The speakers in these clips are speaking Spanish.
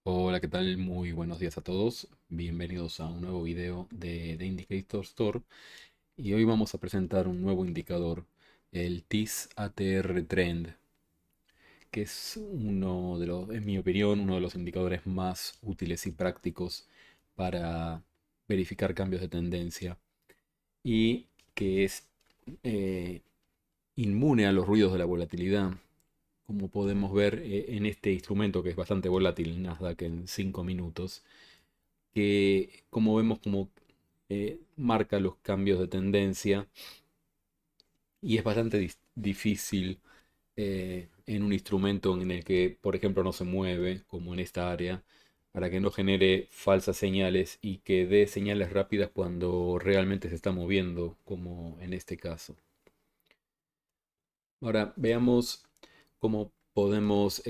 Hola, ¿qué tal? Muy buenos días a todos. Bienvenidos a un nuevo video de The Indicator Store. Y hoy vamos a presentar un nuevo indicador, el TIS ATR Trend, que es uno de los, en mi opinión, uno de los indicadores más útiles y prácticos para verificar cambios de tendencia y que es eh, inmune a los ruidos de la volatilidad. Como podemos ver en este instrumento que es bastante volátil, el Nasdaq en 5 minutos, que como vemos como marca los cambios de tendencia y es bastante difícil en un instrumento en el que, por ejemplo, no se mueve, como en esta área, para que no genere falsas señales y que dé señales rápidas cuando realmente se está moviendo, como en este caso. Ahora veamos cómo podemos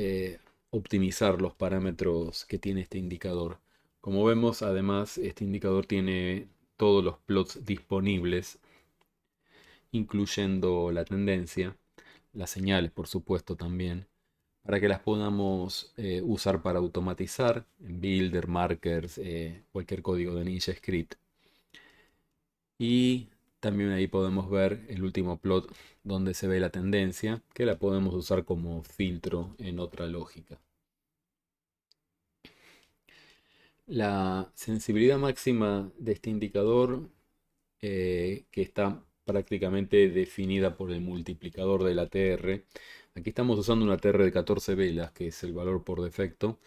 optimizar los parámetros que tiene este indicador. Como vemos, además, este indicador tiene todos los plots disponibles, incluyendo la tendencia, las señales, por supuesto, también, para que las podamos usar para automatizar en Builder, Markers, cualquier código de Ninja Script. Y también ahí podemos ver el último plot donde se ve la tendencia, que la podemos usar como filtro en otra lógica. La sensibilidad máxima de este indicador, que está prácticamente definida por el multiplicador del ATR. Aquí estamos usando un ATR de 14 velas, que es el valor por defecto,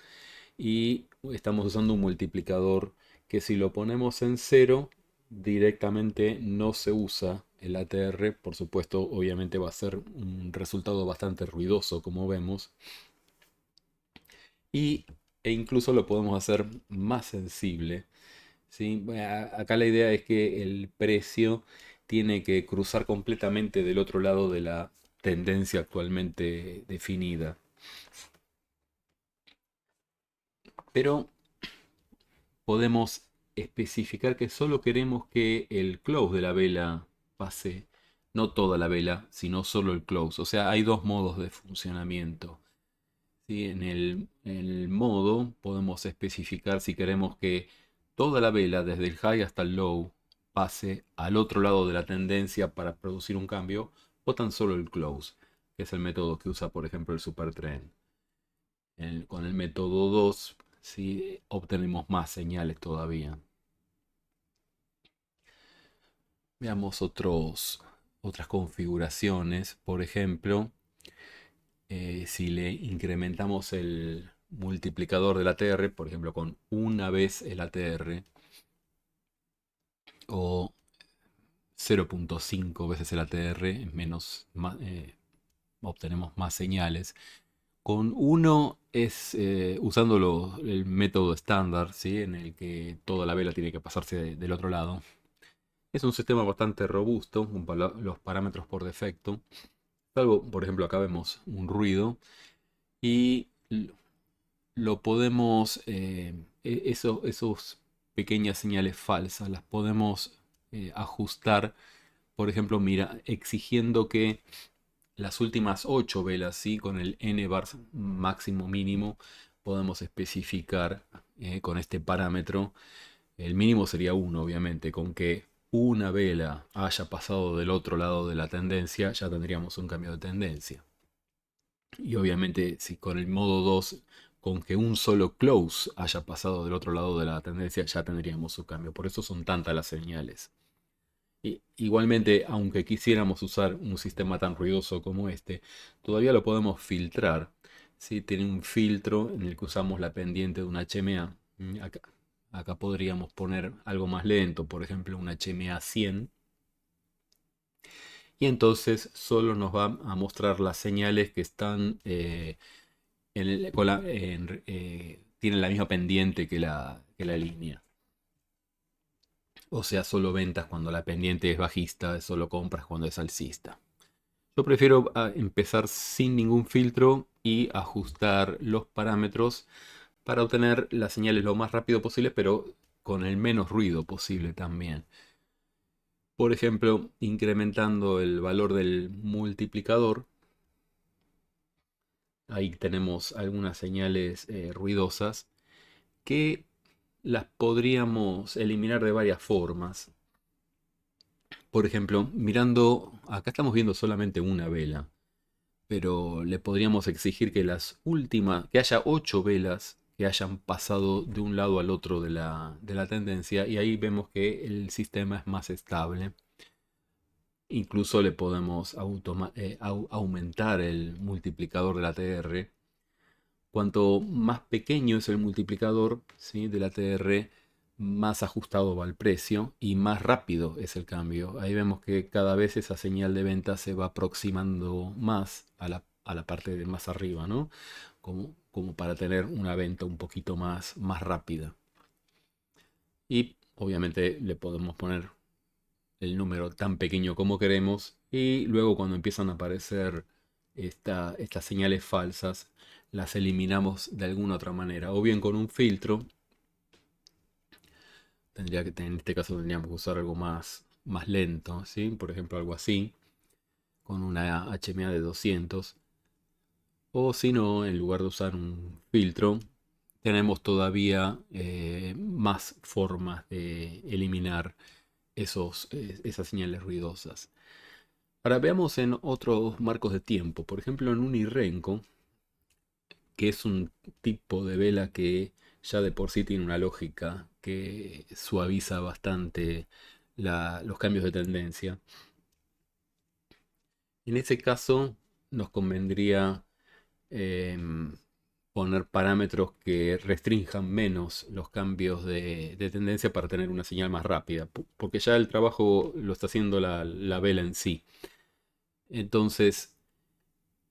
y estamos usando un multiplicador que si lo ponemos en cero, directamente no se usa el ATR. Por supuesto, obviamente va a ser un resultado bastante ruidoso, como vemos. Y, e incluso lo podemos hacer más sensible. ¿Sí? Acá la idea es que el precio tiene que cruzar completamente del otro lado de la tendencia actualmente definida. Pero podemos especificar que solo queremos que el close de la vela pase, no toda la vela, sino solo el close. O sea, hay dos modos de funcionamiento. ¿Sí? En el modo podemos especificar si queremos que toda la vela, desde el high hasta el low, pase al otro lado de la tendencia para producir un cambio, o tan solo el close, que es el método que usa, por ejemplo, el supertrend. Con el método 2, sí, obtenemos más señales todavía. Veamos otras configuraciones. Por ejemplo, si le incrementamos el multiplicador del ATR, por ejemplo, con una vez el ATR o 0.5 veces el ATR, obtenemos más señales. Con uno es usando el método estándar, ¿sí? En el que toda la vela tiene que pasarse del otro lado. Es un sistema bastante robusto con los parámetros por defecto. Salvo, por ejemplo, acá vemos un ruido y lo podemos, esos pequeñas señales falsas, las podemos ajustar, por ejemplo, mira, exigiendo que las últimas 8 velas, ¿sí? Con el n bar máximo mínimo, podemos especificar con este parámetro. El mínimo sería 1, obviamente, con que una vela haya pasado del otro lado de la tendencia, ya tendríamos un cambio de tendencia. Y obviamente, si con el modo 2, con que un solo close haya pasado del otro lado de la tendencia, ya tendríamos su cambio. Por eso son tantas las señales. Y igualmente, aunque quisiéramos usar un sistema tan ruidoso como este, todavía lo podemos filtrar. ¿Sí? Tiene un filtro en el que usamos la pendiente de un HMA. Acá podríamos poner algo más lento, por ejemplo, un HMA 100. Y entonces solo nos va a mostrar las señales que están tienen la misma pendiente que la línea. O sea, solo ventas cuando la pendiente es bajista, solo compras cuando es alcista. Yo prefiero empezar sin ningún filtro y ajustar los parámetros para obtener las señales lo más rápido posible, pero con el menos ruido posible también. Por ejemplo, incrementando el valor del multiplicador. Ahí tenemos algunas señales ruidosas. que las podríamos eliminar de varias formas. Por ejemplo, mirando, acá estamos viendo solamente una vela, pero le podríamos exigir que las últimas, que haya 8 velas que hayan pasado de un lado al otro de la tendencia, y ahí vemos que el sistema es más estable. Incluso le podemos aumentar el multiplicador del ATR. Cuanto más pequeño es el multiplicador, ¿sí?, del ATR, más ajustado va el precio y más rápido es el cambio. Ahí vemos que cada vez esa señal de venta se va aproximando más a la parte de más arriba, ¿no? Como para tener una venta un poquito más rápida. Y obviamente le podemos poner el número tan pequeño como queremos, y luego cuando empiezan a aparecer estas señales falsas, las eliminamos de alguna otra manera, o bien con un filtro. En este caso tendríamos que usar algo más lento, ¿sí? Por ejemplo, algo así, con una HMA de 200. O si no, en lugar de usar un filtro, tenemos todavía más formas de eliminar esas señales ruidosas. Ahora veamos en otros marcos de tiempo. Por ejemplo, en un IRENCO, que es un tipo de vela que ya de por sí tiene una lógica que suaviza bastante los cambios de tendencia. En ese caso, nos convendría em, poner parámetros que restrinjan menos los cambios de tendencia para tener una señal más rápida, porque ya el trabajo lo está haciendo la vela en sí. Entonces,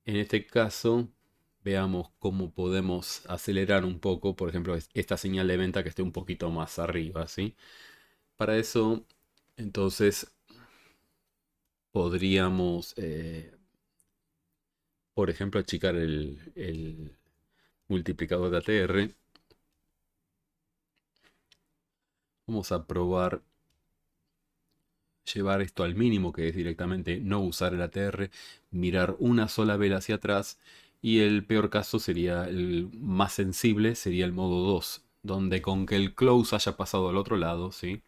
en este caso, veamos cómo podemos acelerar un poco, por ejemplo, esta señal de venta que esté un poquito más arriba, ¿sí? Para eso, entonces, podríamos, por ejemplo, achicar el multiplicador de ATR. Vamos a probar llevar esto al mínimo, que es directamente no usar el ATR, mirar una sola vela hacia atrás, y el peor caso sería el más sensible, sería el modo 2, donde con que el close haya pasado al otro lado, ¿sí?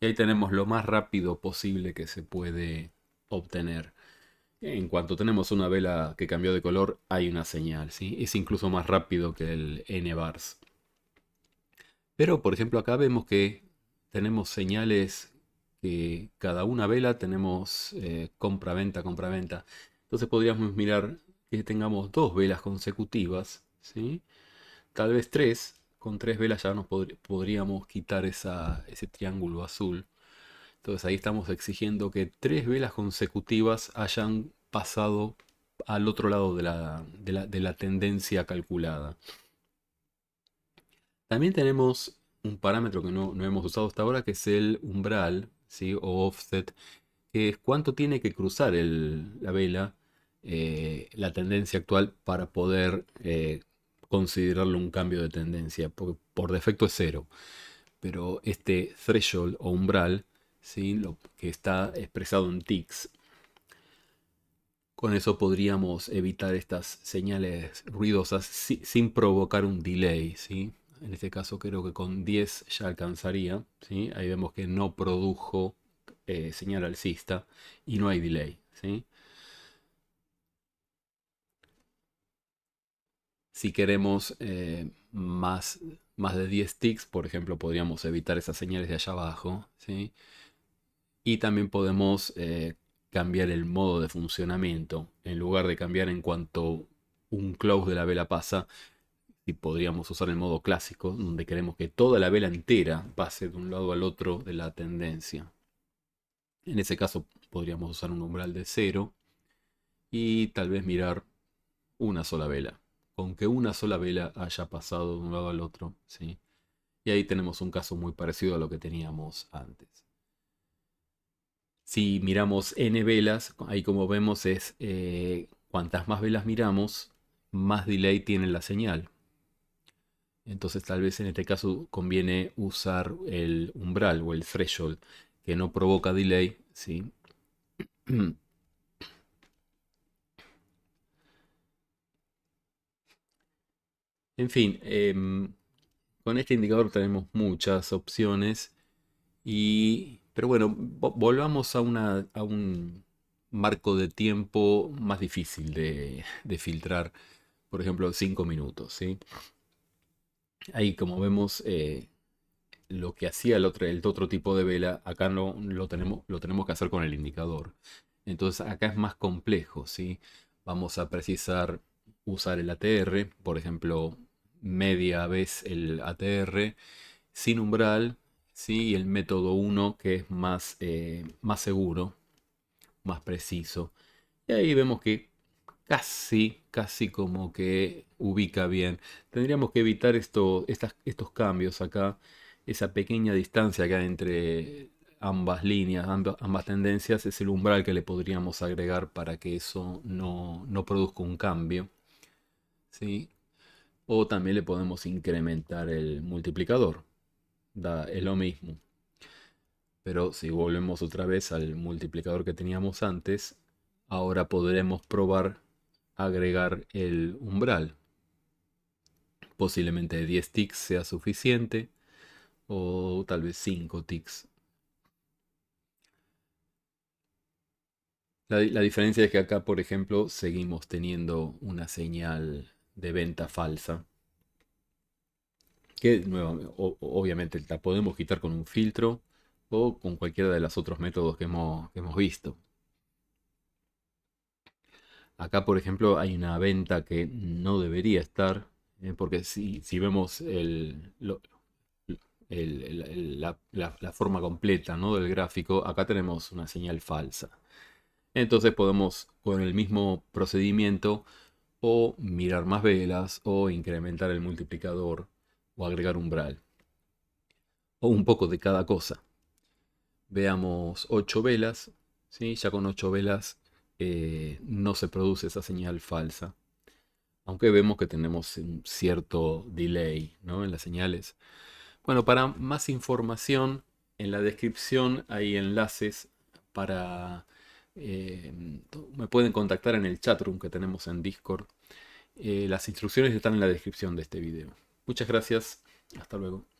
Y ahí tenemos lo más rápido posible que se puede obtener. En cuanto tenemos una vela que cambió de color, hay una señal, ¿sí? Es incluso más rápido que el N-bars. Pero, por ejemplo, acá vemos que tenemos señales que cada una vela tenemos compra-venta, compra-venta. Entonces podríamos mirar que tengamos dos velas consecutivas, ¿sí? Tal vez tres. Con tres velas ya nos podríamos quitar ese triángulo azul. Entonces ahí estamos exigiendo que tres velas consecutivas hayan pasado al otro lado de la tendencia calculada. También tenemos un parámetro que no hemos usado hasta ahora, que es el umbral, ¿sí?, o offset, que es cuánto tiene que cruzar la vela, la tendencia actual, para poder considerarlo un cambio de tendencia. Por defecto es cero, pero este threshold o umbral, ¿sí?, lo que está expresado en ticks, con eso podríamos evitar estas señales ruidosas sin provocar un delay, ¿sí? En este caso creo que con 10 ya alcanzaría, ¿sí? Ahí vemos que no produjo señal alcista y no hay delay, ¿sí? Si queremos más de 10 ticks, por ejemplo, podríamos evitar esas señales de allá abajo, ¿sí? Y también podemos cambiar el modo de funcionamiento. En lugar de cambiar en cuanto un close de la vela pasa, y podríamos usar el modo clásico, donde queremos que toda la vela entera pase de un lado al otro de la tendencia. En ese caso podríamos usar un umbral de cero y tal vez mirar una sola vela. Con que una sola vela haya pasado de un lado al otro, ¿sí? Y ahí tenemos un caso muy parecido a lo que teníamos antes. Si miramos n velas, ahí como vemos es cuantas más velas miramos, más delay tiene la señal. Entonces tal vez en este caso conviene usar el umbral o el threshold, que no provoca delay, ¿sí? En fin, con este indicador tenemos muchas opciones. Pero bueno, volvamos a un marco de tiempo más difícil de filtrar. Por ejemplo, 5 minutos, ¿sí? Ahí como vemos, lo que hacía el otro tipo de vela, acá no lo tenemos que hacer con el indicador. Entonces acá es más complejo, ¿sí? Vamos a precisar usar el ATR, por ejemplo, media vez el ATR, sin umbral, ¿sí? Y el método uno que es más seguro, más preciso. Y ahí vemos que casi como que ubica bien. Tendríamos que evitar estos cambios acá, esa pequeña distancia que hay entre ambas líneas, ambas tendencias, es el umbral que le podríamos agregar para que eso no produzca un cambio, ¿sí? O también le podemos incrementar el multiplicador, es lo mismo. Pero si volvemos otra vez al multiplicador que teníamos antes, ahora podremos probar agregar el umbral. Posiblemente 10 ticks sea suficiente o tal vez 5 ticks. La diferencia es que acá, por ejemplo, seguimos teniendo una señal de venta falsa. Que obviamente la podemos quitar con un filtro o con cualquiera de los otros métodos que hemos visto. Acá, por ejemplo, hay una venta que no debería estar, porque si vemos la forma completa, ¿no?, del gráfico, acá tenemos una señal falsa. Entonces podemos, con el mismo procedimiento, o mirar más velas, o incrementar el multiplicador, o agregar umbral, o un poco de cada cosa. Veamos 8 velas, ¿sí? Ya con 8 velas no se produce esa señal falsa. Aunque vemos que tenemos un cierto delay, ¿no?, en las señales. Bueno, para más información, en la descripción hay enlaces para... eh, me pueden contactar en el chatroom que tenemos en Discord. Las instrucciones están en la descripción de este video. Muchas gracias. Hasta luego.